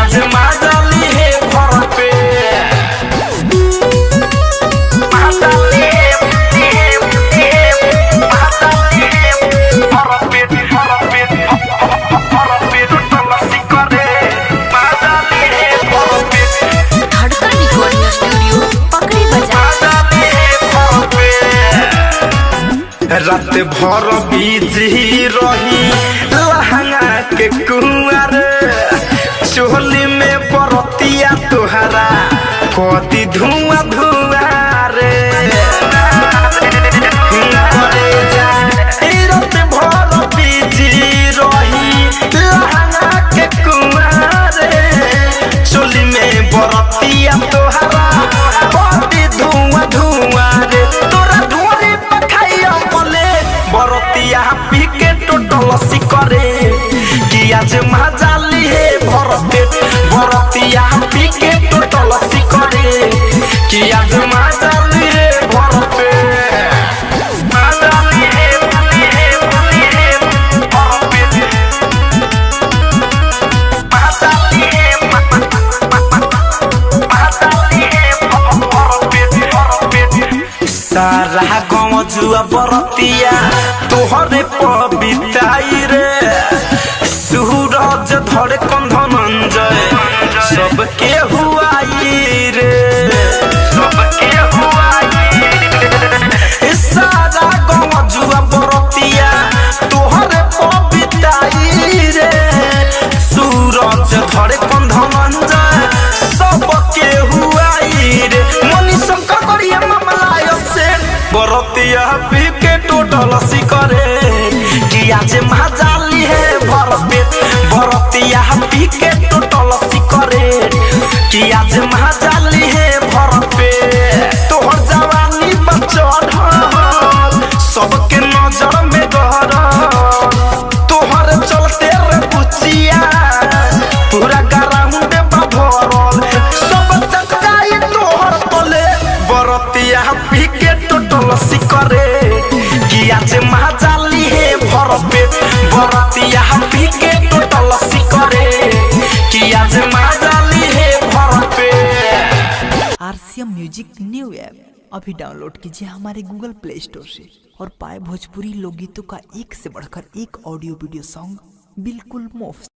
आज माजाली है भर पे रात भर बिजी रही लहंगा के कुंवर चोली में बरतिया तुहरा कति धुआं धुआं रे रात भर बिजी रही लहंगा के कुंवर चोली में बरतिया तुहरा कति धुआं धुआं रे तोरा धुआं पखाइया बरतिया पी के टोटल करे कि आज माजाली है भर पेट बरतिया पी के टोटल करे कि आज माजाली है भर पेट माजाली है भर पेट माजाली है भर पेट सारा गाँव जुआ बरतिया तोहरे पबिताई रे सूरज धरे कंधनंजय सबके हुआई रे सबके हुआई सारा गाँव जुआ बरतिया तोहरे पबिताई रे सूरज धरे कंधनंजय सबके हुआई रे मनी शंकर करिया मामला से बरतिया पी के टोटल करे कि आज माजाली है भर पेट बरतिया पी के टोटल करे कि आज माजाली है भर पेट तोहर जवानी बचड़ सबके नजर में गहर तोहर चलते रे बुचिया पूरा ग्राउंड भरल सब चकाई तोहर तले बरतिया पी के टोटल करे कि आज माजाली है भर पेट बरतिया पी के टोटल करे कि आज माजाली है भर पेट। RCM म्यूजिक न्यू ऐप अभी डाउनलोड कीजिए हमारे गूगल प्ले स्टोर से और पाए भोजपुरी लोकगीतों का एक से बढ़कर एक ऑडियो वीडियो सॉन्ग बिल्कुल मुफ्त।